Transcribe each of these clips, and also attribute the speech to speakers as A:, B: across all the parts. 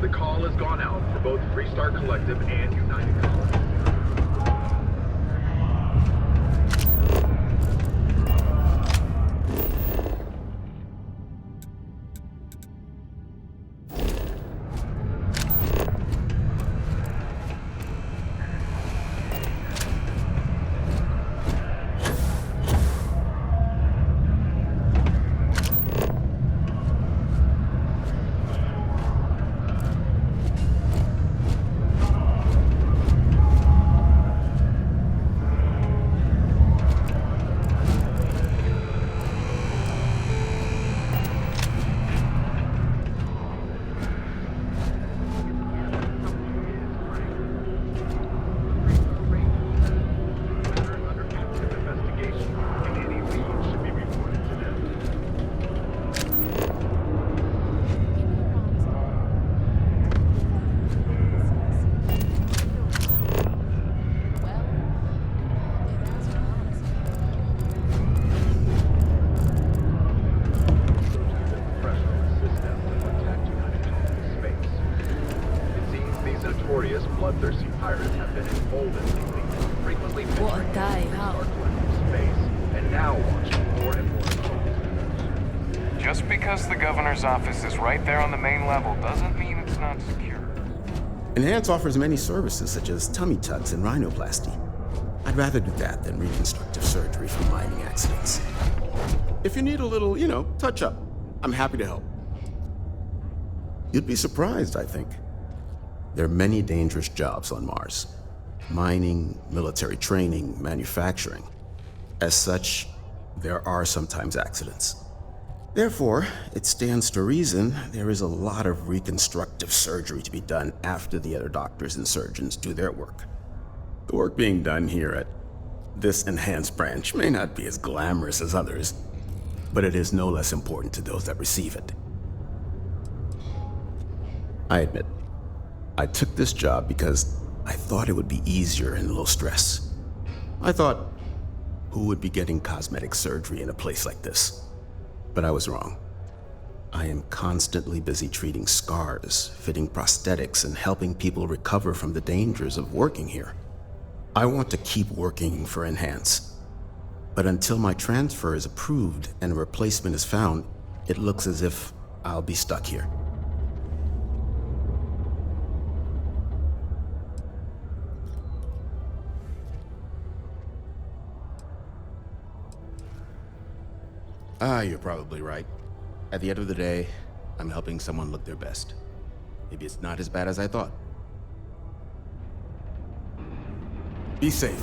A: The call has gone out for both Freestar Collective and United Colony. Bloodthirsty pirates have been emboldened lately, frequently venturing into our collective space, and now launching more and more assaults.
B: Just because the governor's office is right there on the main level doesn't mean it's not secure.
C: Enhance offers many services such as tummy tucks and rhinoplasty. I'd rather do that than reconstructive surgery for mining accidents. If you need a little, touch-up, I'm happy to help. You'd be surprised, I think. There are many dangerous jobs on Mars. Mining, military training, manufacturing. As such, there are sometimes accidents. Therefore, it stands to reason there is a lot of reconstructive surgery to be done after the other doctors and surgeons do their work. The work being done here at this enhanced branch may not be as glamorous as others, but it is no less important to those that receive it. I admit, I took this job because I thought it would be easier and low stress. I thought, who would be getting cosmetic surgery in a place like this? But I was wrong. I am constantly busy treating scars, fitting prosthetics, and helping people recover from the dangers of working here. I want to keep working for Enhance. But until my transfer is approved and a replacement is found, it looks as if I'll be stuck here. You're probably right. At the end of the day, I'm helping someone look their best. Maybe it's not as bad as I thought. Be safe.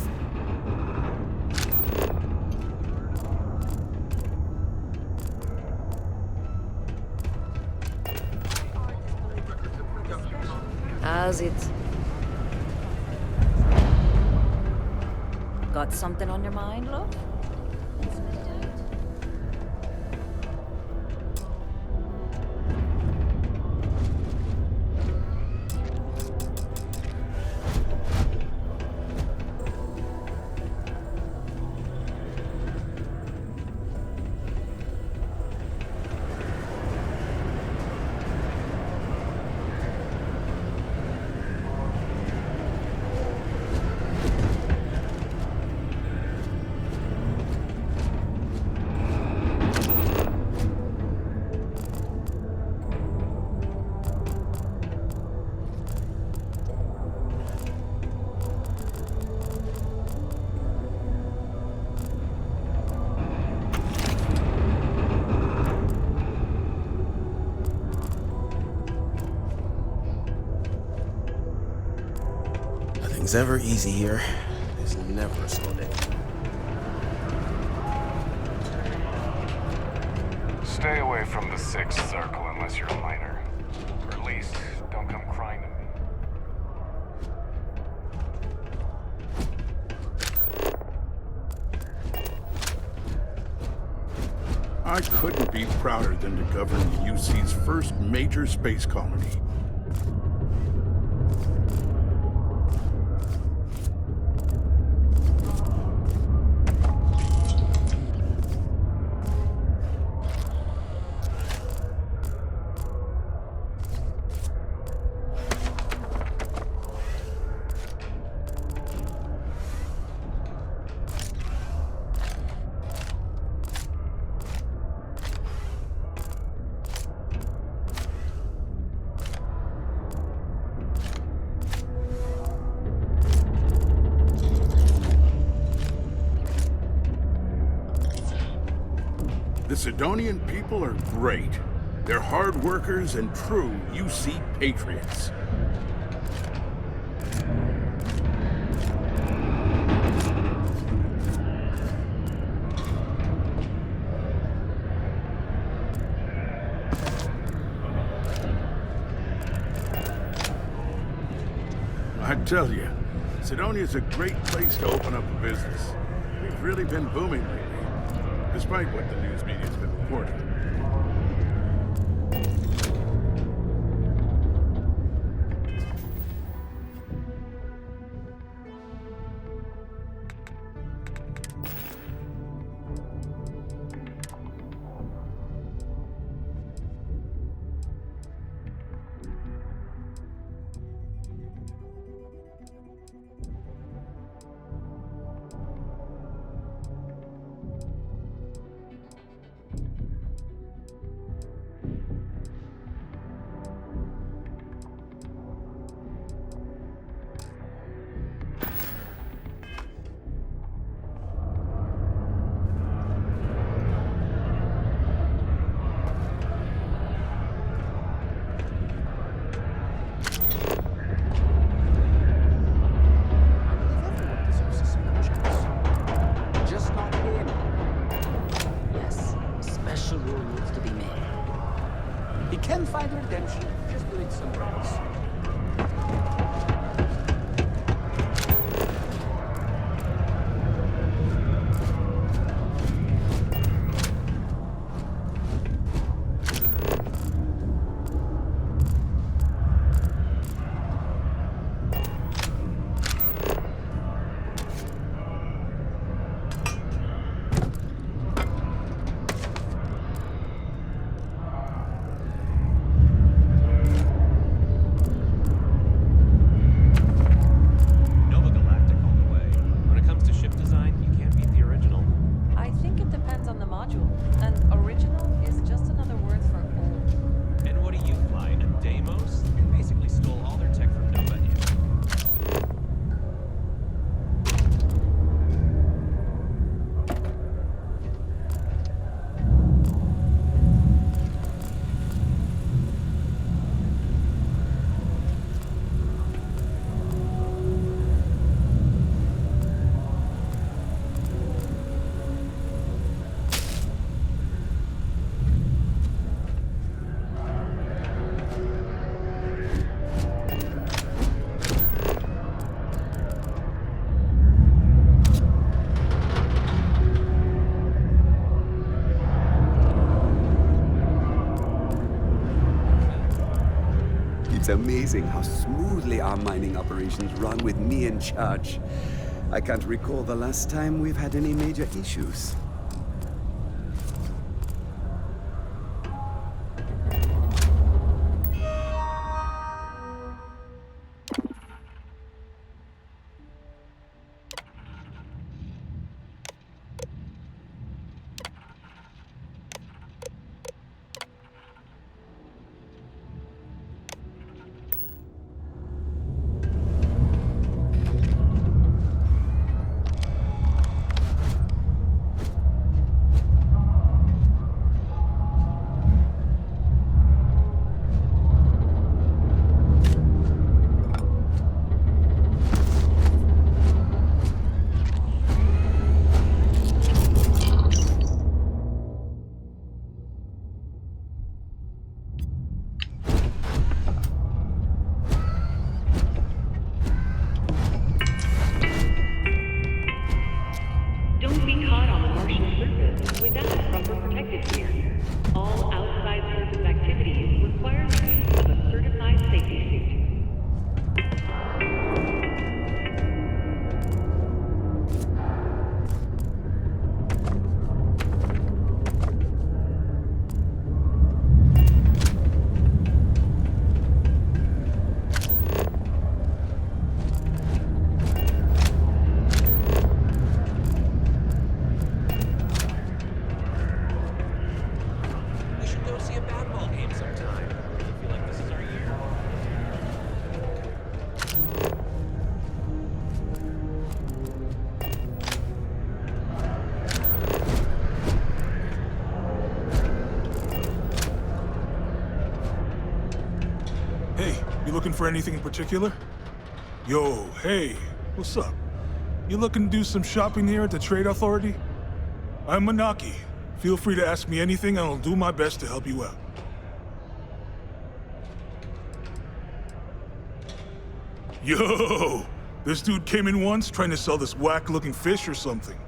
D: How's it? Got something on your mind, love? Nothing's ever easy here. There's never a slow day.
B: Stay away from the sixth circle unless you're a miner. Or at least, don't come crying to me.
E: I couldn't be prouder than to govern the UC's first major space colony. Macedonian people are great. They're hard workers and true UC patriots. I tell you, Macedonia's a great place to open up a business. We've really been booming lately, despite what the news media's been reporting.
F: It's amazing how smoothly our mining operations run with me in charge. I can't recall the last time we've had any major issues.
G: Hey, you looking for anything in particular? Yo, hey, what's up? You looking to do some shopping here at the Trade Authority? I'm Manaki. Feel free to ask me anything and I'll do my best to help you out. Yo! This dude came in once trying to sell this whack-looking fish or something.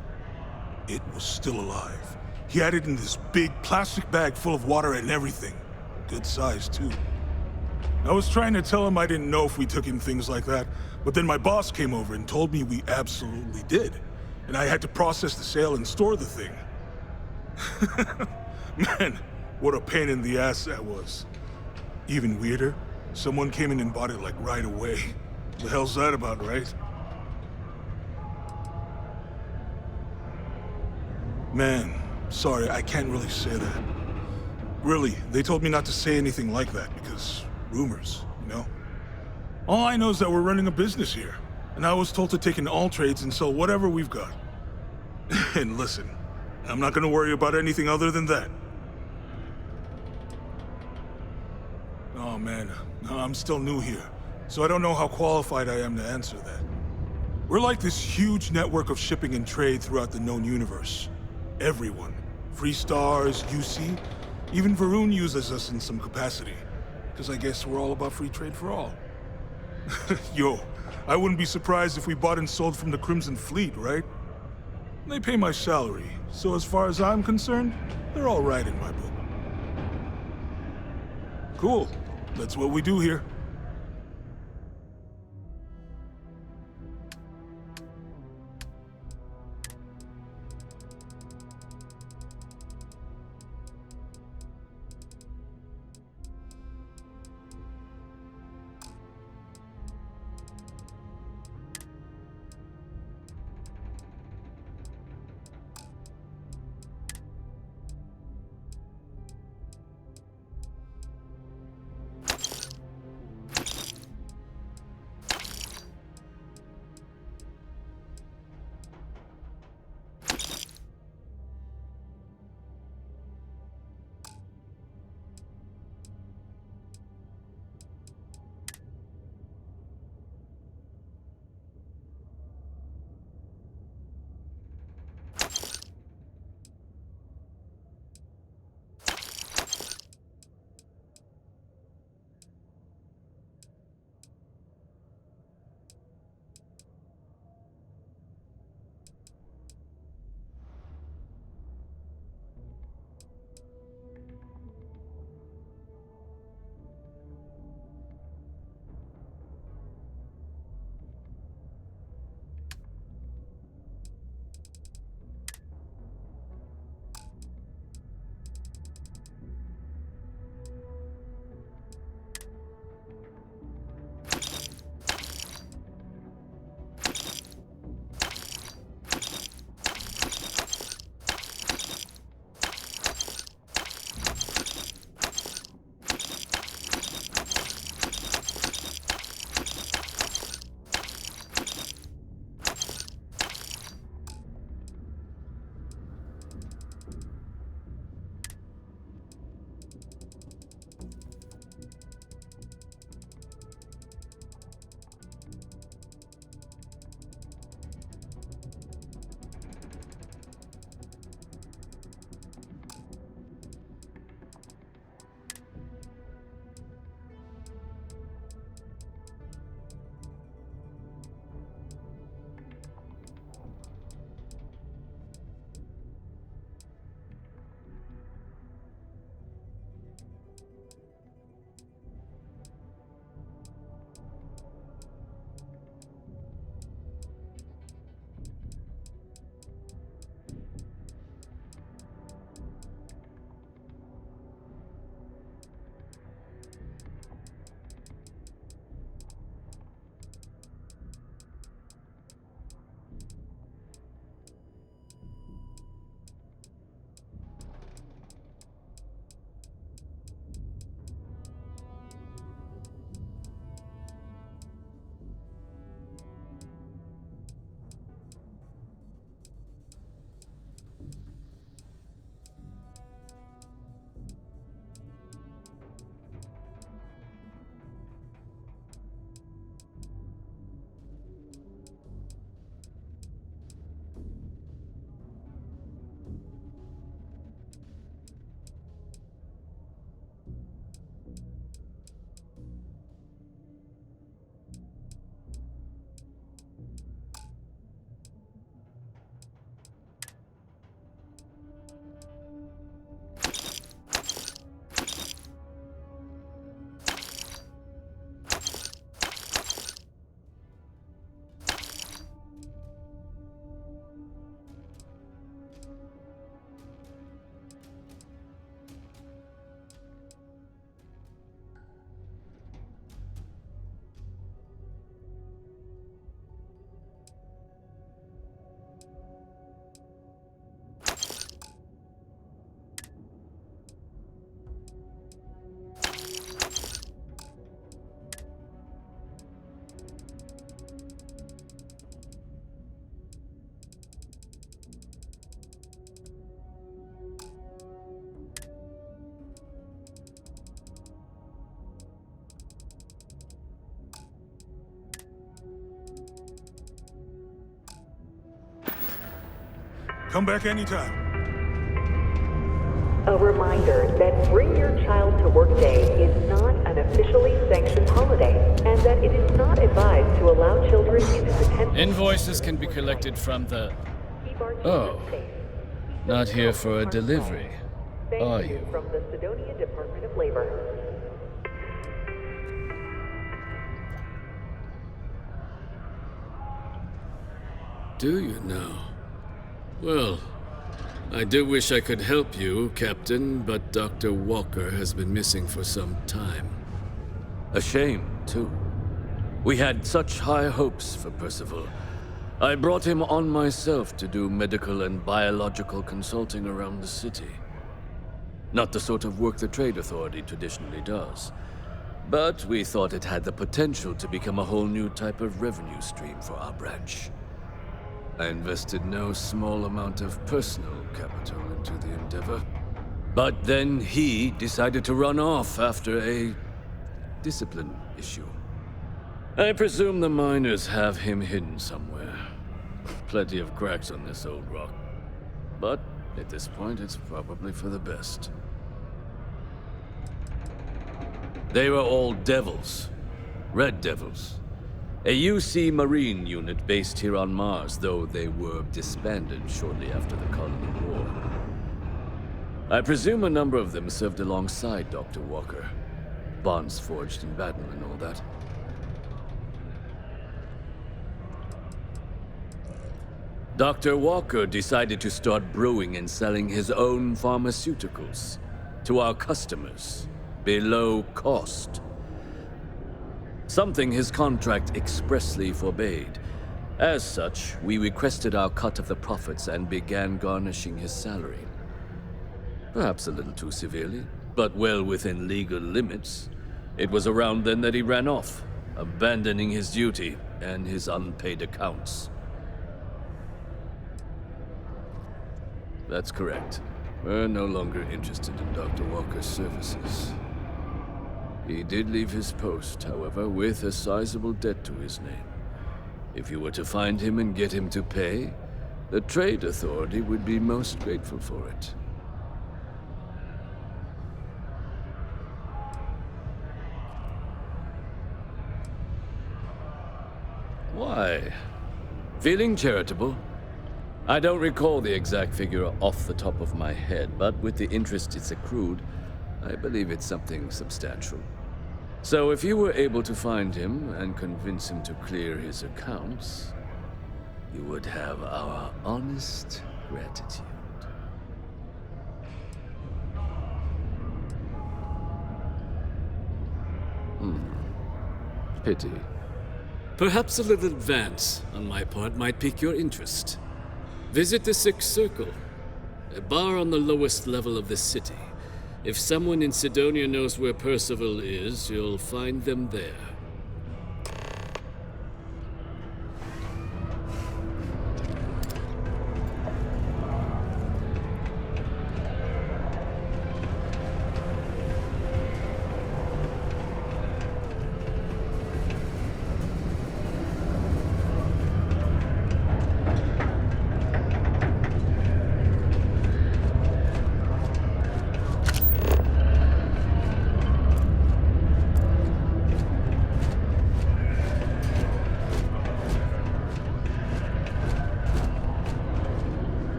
G: It was still alive. He had it in this big plastic bag full of water and everything. Good size, too. I was trying to tell him I didn't know if we took in things like that, but then my boss came over and told me we absolutely did. And I had to process the sale and store the thing. Man, what a pain in the ass that was. Even weirder, someone came in and bought it like right away. The hell's that about, right? Man, sorry, I can't really say that. Really, they told me not to say anything like that because rumors, you know? All I know is that we're running a business here, and I was told to take in all trades and sell whatever we've got. And listen, I'm not gonna worry about anything other than that. Oh man, I'm still new here, so I don't know how qualified I am to answer that. We're like this huge network of shipping and trade throughout the known universe. Everyone. Free Stars, UC, even Varun uses us in some capacity. Because I guess we're all about free trade for all. Yo, I wouldn't be surprised if we bought and sold from the Crimson Fleet, right? They pay my salary, so as far as I'm concerned, they're all right in my book. Cool. That's what we do here. Come back anytime.
H: A reminder that Bring Your Child to Work Day is not an officially sanctioned holiday, and that it is not advised to allow children into potential...
I: Invoices can be collected from the... Oh, not here for a delivery, are
H: Thank you
I: you?
H: from the Sidonia Department of Labor.
I: Do you now? Well, I do wish I could help you, Captain, but Dr. Walker has been missing for some time. A shame, too. We had such high hopes for Percival. I brought him on myself to do medical and biological consulting around the city. Not the sort of work the Trade Authority traditionally does. But we thought it had the potential to become a whole new type of revenue stream for our branch. I invested no small amount of personal capital into the endeavor. But then he decided to run off after a discipline issue. I presume the miners have him hidden somewhere. Plenty of cracks on this old rock. But at this point, it's probably for the best. They were all devils. Red devils. A UC Marine unit based here on Mars, though they were disbanded shortly after the Colony War. I presume a number of them served alongside Dr. Walker. Bonds forged in battle and all that. Dr. Walker decided to start brewing and selling his own pharmaceuticals to our customers below cost. Something his contract expressly forbade. As such, we requested our cut of the profits and began garnishing his salary. Perhaps a little too severely, but well within legal limits. It was around then that he ran off, abandoning his duty and his unpaid accounts. That's correct. We're no longer interested in Dr. Walker's services. He did leave his post, however, with a sizable debt to his name. If you were to find him and get him to pay, the Trade Authority would be most grateful for it. Why? Feeling charitable? I don't recall the exact figure off the top of my head, but with the interest it's accrued, I believe it's something substantial. So if you were able to find him and convince him to clear his accounts, you would have our honest gratitude. Pity. Perhaps a little advance on my part might pique your interest. Visit the Sixth Circle, a bar on the lowest level of the city. If someone in Sidonia knows where Percival is, you'll find them there.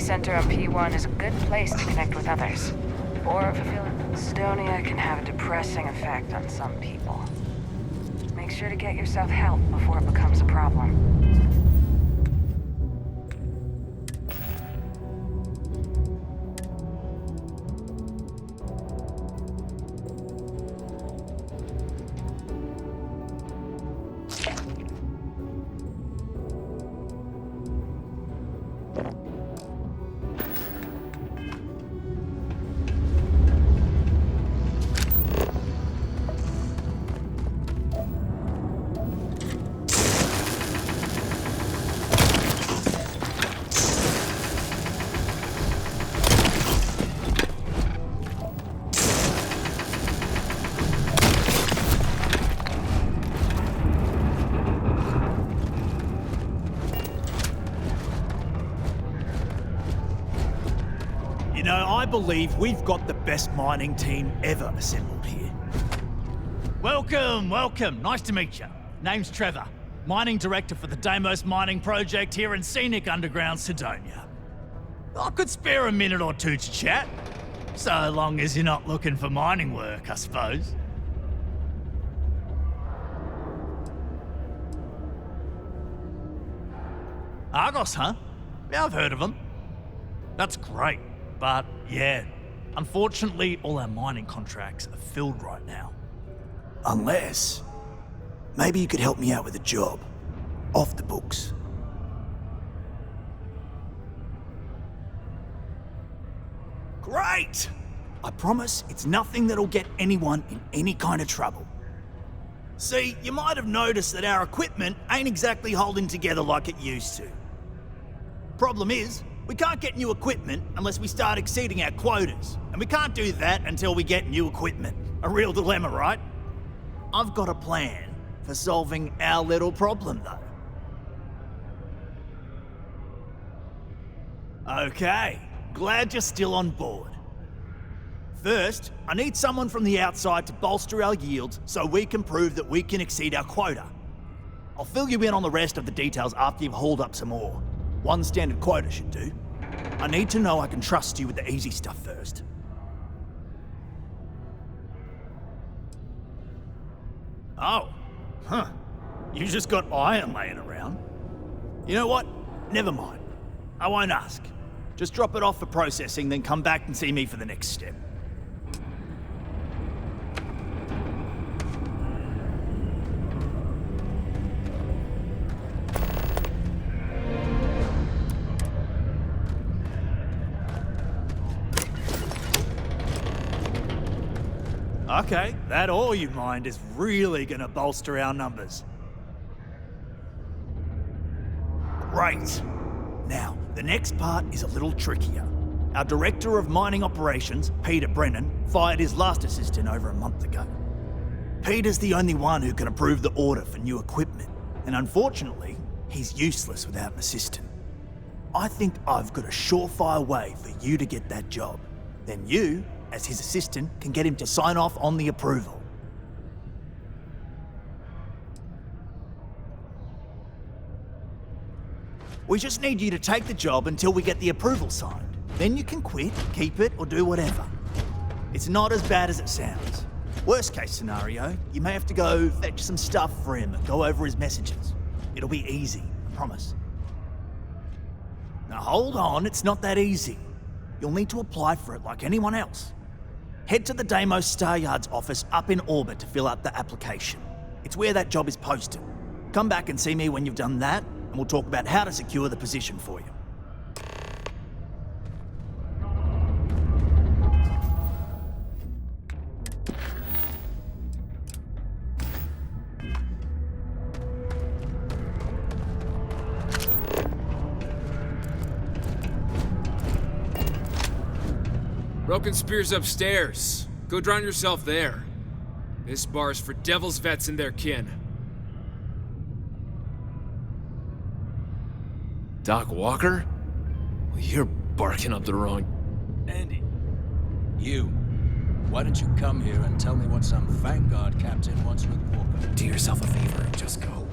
J: center on P1 is a good place to connect with others. Or if I feel Estonia can have a depressing effect on some people. Make sure to get yourself help before it becomes a problem.
K: I believe we've got the best mining team ever assembled here.
L: Welcome, welcome. Nice to meet you. Name's Trevor, mining director for the Deimos mining project here in scenic underground Cydonia. I could spare a minute or two to chat, so long as you're not looking for mining work, I suppose. Argos, huh? Yeah, I've heard of them. That's great. But, yeah, unfortunately, all our mining contracts are filled right now.
K: Unless, maybe you could help me out with a job. Off the books. Great! I promise it's nothing that'll get anyone in any kind of trouble. See, you might have noticed that our equipment ain't exactly holding together like it used to. Problem is, we can't get new equipment unless we start exceeding our quotas. And we can't do that until we get new equipment. A real dilemma, right? I've got a plan for solving our little problem, though. Okay, glad you're still on board. First, I need someone from the outside to bolster our yields so we can prove that we can exceed our quota. I'll fill you in on the rest of the details after you've hauled up some ore. One standard quota should do. I need to know I can trust you with the easy stuff first. Oh, huh. You just got iron laying around. You know what? Never mind. I won't ask. Just drop it off for processing, then come back and see me for the next step. Okay, that ore you mined is really gonna bolster our numbers. Great. Now, the next part is a little trickier. Our Director of Mining Operations, Peter Brennan, fired his last assistant over a month ago. Peter's the only one who can approve the order for new equipment, and unfortunately, he's useless without an assistant. I think I've got a surefire way for you to get that job. Then you, as his assistant, can get him to sign off on the approval. We just need you to take the job until we get the approval signed. Then you can quit, keep it, or do whatever. It's not as bad as it sounds. Worst case scenario, you may have to go fetch some stuff for him and go over his messages. It'll be easy, I promise. Now hold on, it's not that easy. You'll need to apply for it like anyone else. Head to the Deimos Star Yard's office up in orbit to fill out the application. It's where that job is posted. Come back and see me when you've done that, and we'll talk about how to secure the position for you.
M: Broken Spear's upstairs. Go drown yourself there. This bar's for devil's vets and their kin. Doc Walker? Well, you're barking up the wrong...
N: Andy, you. Why don't you come here and tell me what some Vanguard captain wants with Walker?
O: Do yourself a favor and just go.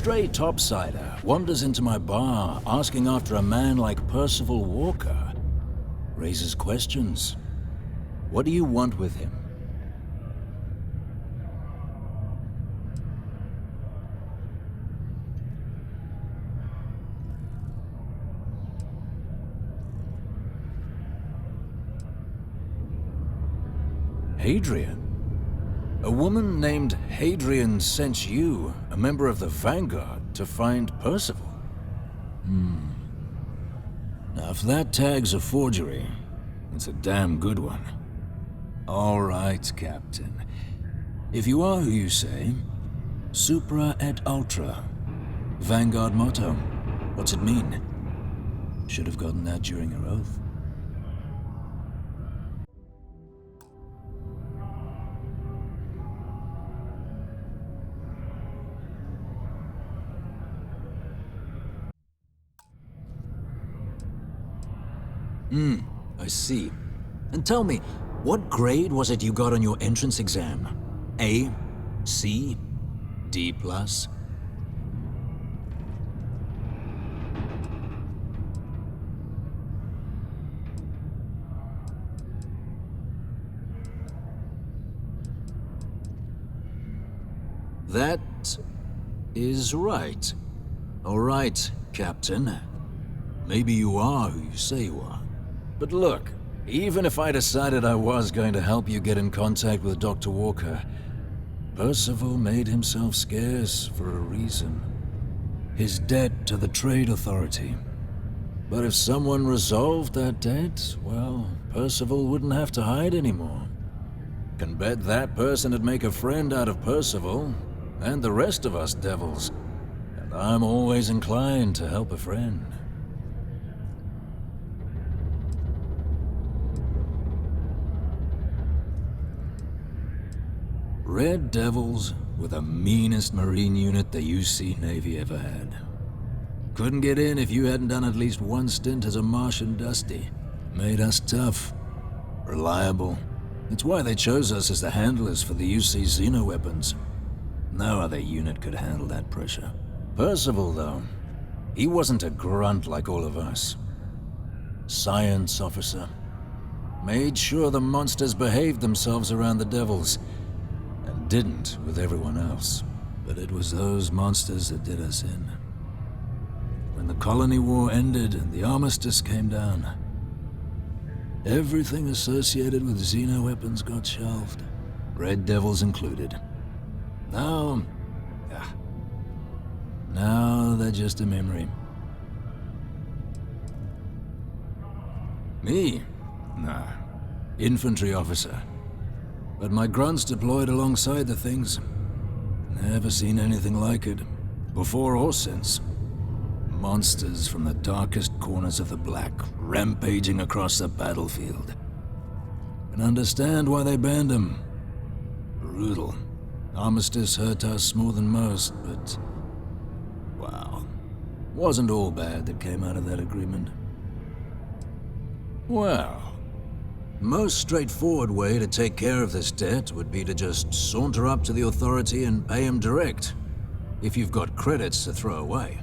N: stray topsider wanders into my bar asking after a man like Percival Walker. Raises questions. What do you want with him? Hadrian? A woman named Hadrian sent you, a member of the Vanguard, to find Percival? Now, if that tag's a forgery, it's a damn good one. All right, Captain. If you are who you say, Supra et Ultra. Vanguard motto. What's it mean? Should have gotten that during your oath. I see. And tell me, what grade was it you got on your entrance exam? A? C? D+? That is right. All right, Captain. Maybe you are who you say you are. But look, even if I decided I was going to help you get in contact with Dr. Walker, Percival made himself scarce for a reason. His debt to the Trade Authority. But if someone resolved that debt, well, Percival wouldn't have to hide anymore. Can bet that person would make a friend out of Percival, and the rest of us devils. And I'm always inclined to help a friend. Red Devils were the meanest Marine unit the UC Navy ever had. Couldn't get in if you hadn't done at least one stint as a Martian Dusty. Made us tough, reliable. It's why they chose us as the handlers for the UC Xeno weapons. No other unit could handle that pressure. Percival, though, he wasn't a grunt like all of us. Science officer. Made sure the monsters behaved themselves around the Devils, and didn't with everyone else. But it was those monsters that did us in. When the colony war ended and the armistice came down, everything associated with Xeno weapons got shelved, Red Devils included. Now they're just a memory. Me? Nah. Infantry officer. But my grunts deployed alongside the things. Never seen anything like it, before or since. Monsters from the darkest corners of the Black, rampaging across the battlefield. Can understand why they banned them. Brutal. Armistice hurt us more than most, but... wow. Wasn't all bad that came out of that agreement. Well... most straightforward way to take care of this debt would be to just saunter up to the authority and pay him direct, if you've got credits to throw away.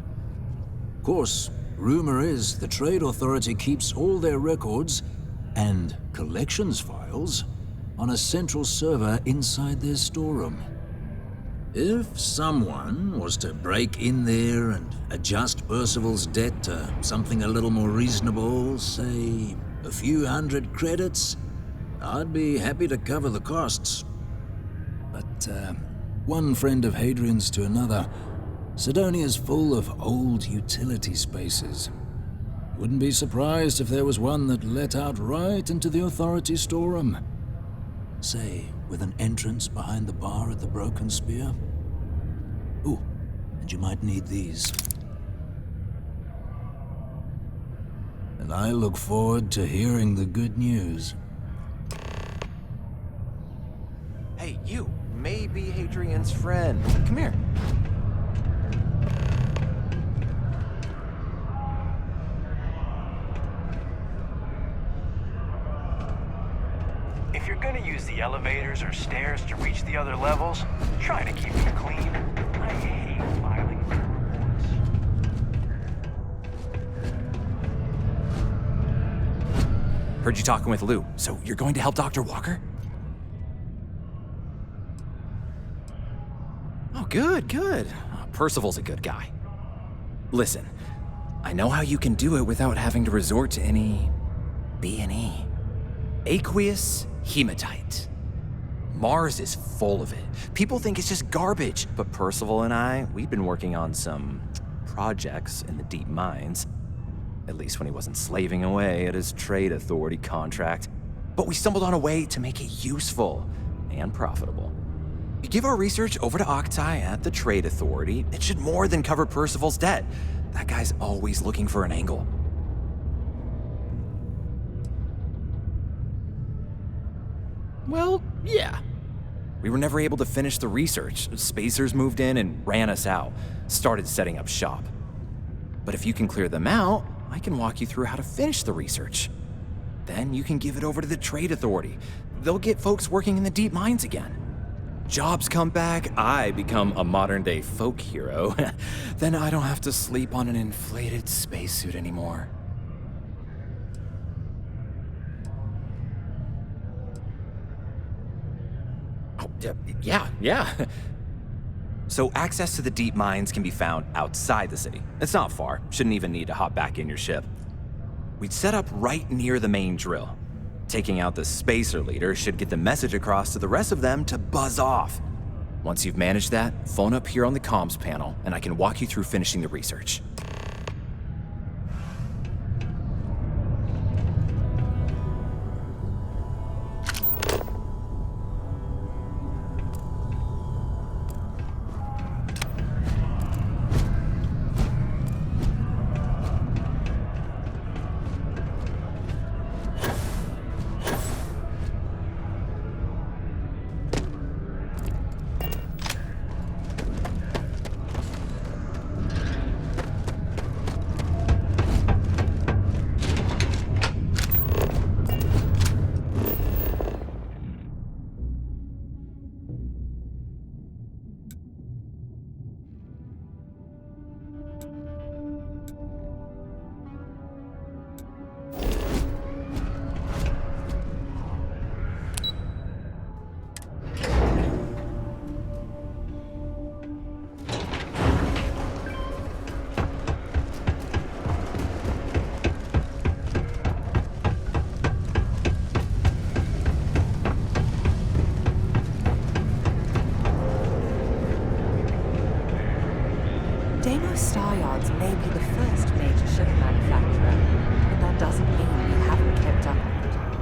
N: Of course, rumor is the Trade Authority keeps all their records and collections files on a central server inside their storeroom. If someone was to break in there and adjust Percival's debt to something a little more reasonable, say a few hundred credits, I'd be happy to cover the costs. But, one friend of Hadrian's to another, Sidonia's full of old utility spaces. Wouldn't be surprised if there was one that let out right into the authority storeroom. Say, with an entrance behind the bar at the Broken Spear. Ooh, and you might need these. And I look forward to hearing the good news.
O: Hey, you may be Hadrian's friend. Come here.
P: If you're gonna use the elevators or stairs to reach the other levels, try to keep it clean. I hate filing for
O: Heard you talking with Lou, so you're going to help Dr. Walker? Oh, good, good. Percival's a good guy. Listen, I know how you can do it without having to resort to any B&E. Aqueous hematite. Mars is full of it. People think it's just garbage, but Percival and I, we've been working on some projects in the deep mines. At least when he wasn't slaving away at his trade authority contract. But we stumbled on a way to make it useful and profitable. You give our research over to Octai at the trade authority, it should more than cover Percival's debt. That guy's always looking for an angle. Well, yeah. We were never able to finish the research. Spacers moved in and ran us out. Started setting up shop. But if you can clear them out, I can walk you through how to finish the research. Then you can give it over to the trade authority. They'll get folks working in the deep mines again. Jobs come back, I become a modern-day folk hero. Then I don't have to sleep on an inflated spacesuit anymore. Oh, yeah. So access to the deep mines can be found outside the city. It's not far. Shouldn't even need to hop back in your ship. We'd set up right near the main drill. Taking out the spacer leader should get the message across to the rest of them to buzz off. Once you've managed that, phone up here on the comms panel, and I can walk you through finishing the research.
Q: Star Yards may be the first major ship manufacturer, but that doesn't mean we haven't kept up on the times.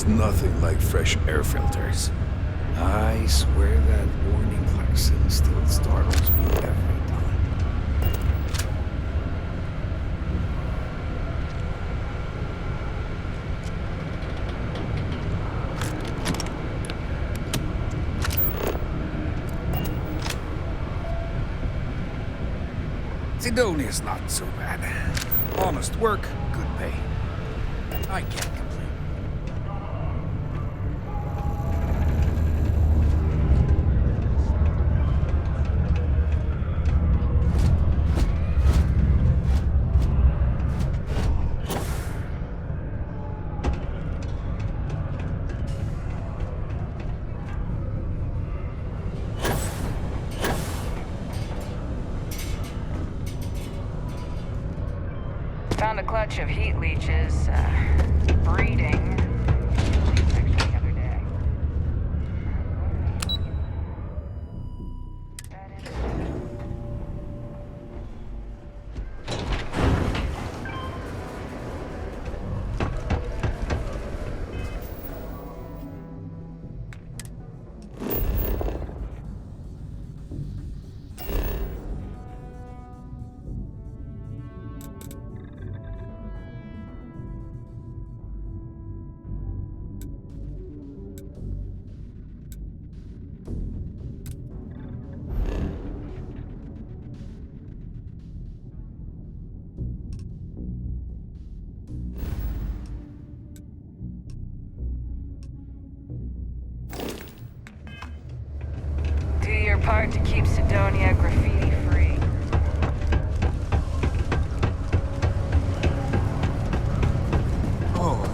R: There's nothing like fresh air filters. I swear that warning klaxon still startles me every time. Sidonia's not so bad. Honest work, good pay. I can't complain.
J: Found a clutch of heat leeches, breeding. Actually, the other day. Do your part to keep Sidonia graffiti free.
R: Oh.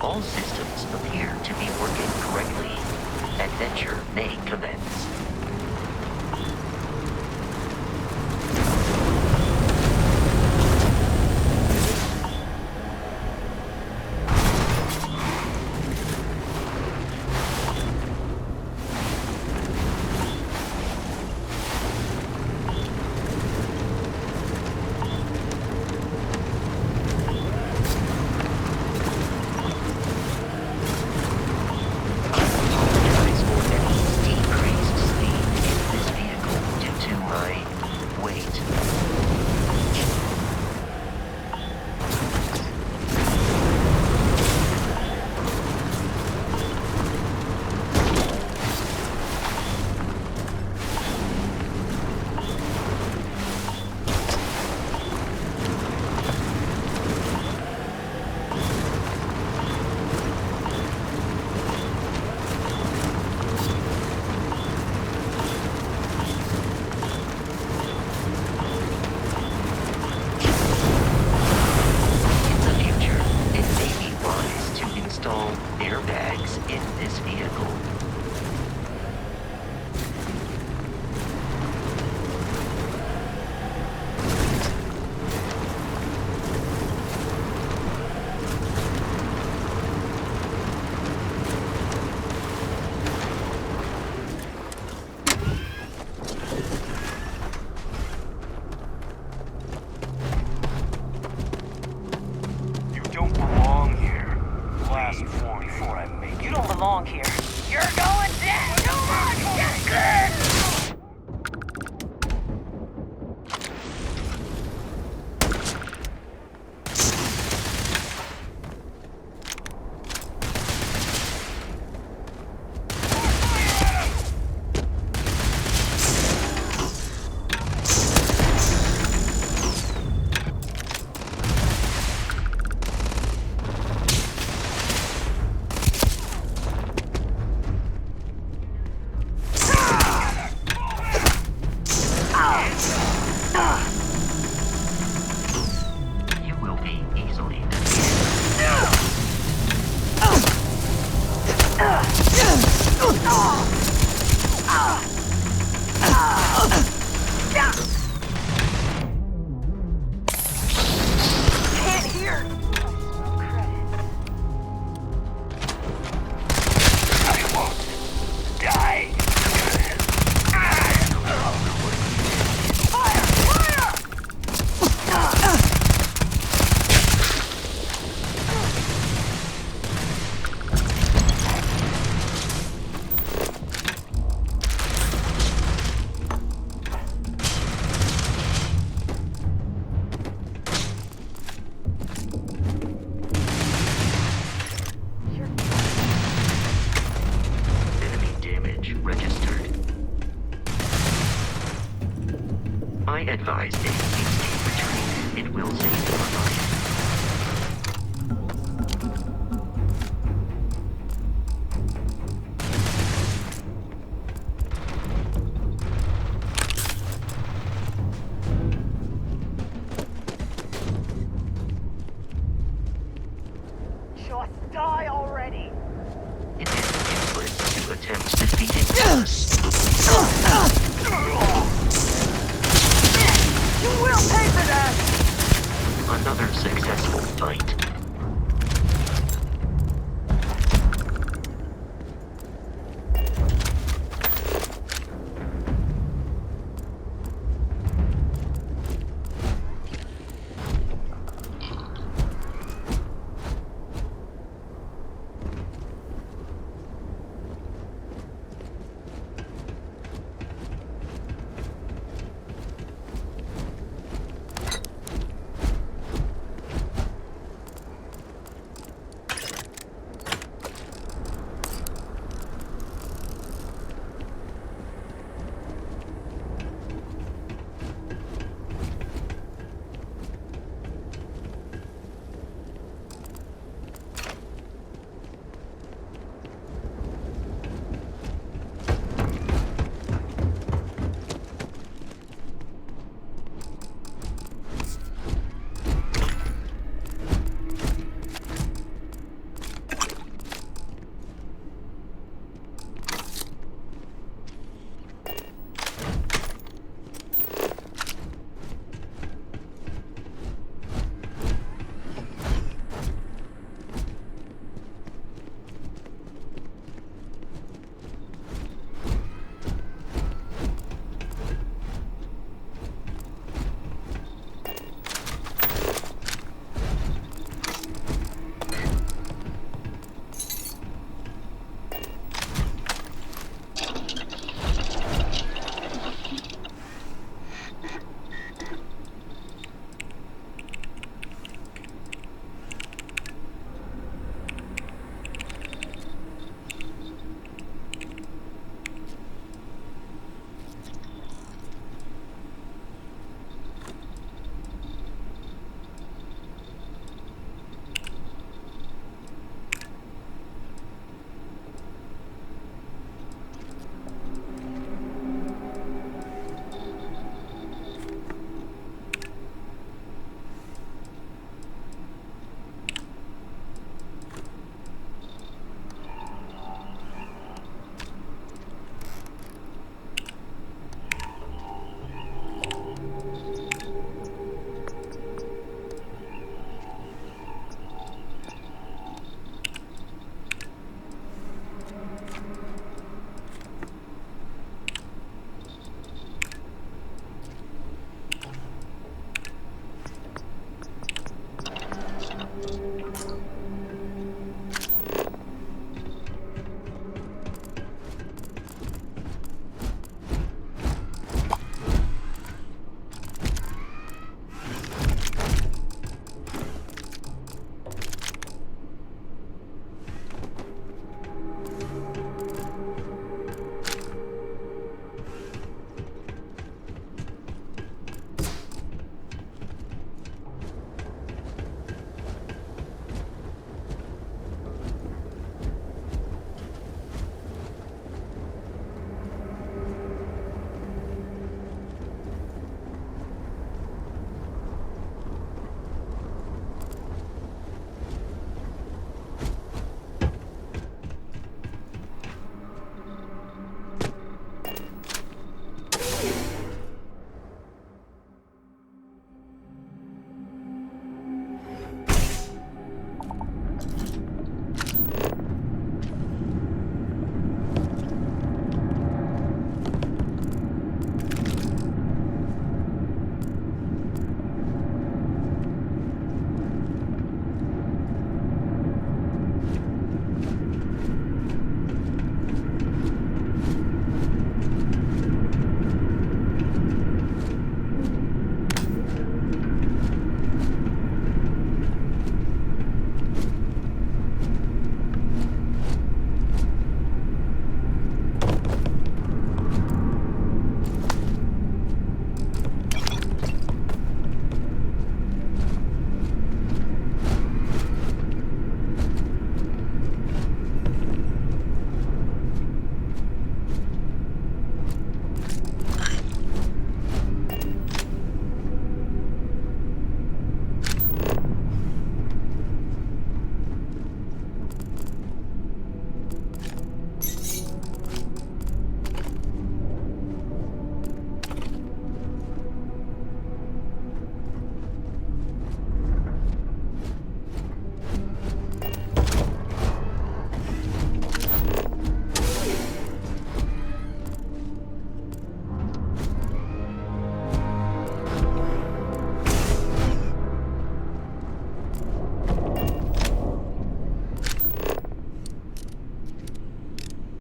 S: All systems appear to be working correctly. Adventure may commence. I advise a hasty retreat. It will save your life.
H: Just die already!
S: It is useless to attempt defeating us.
H: You will pay for that!
S: Another successful fight.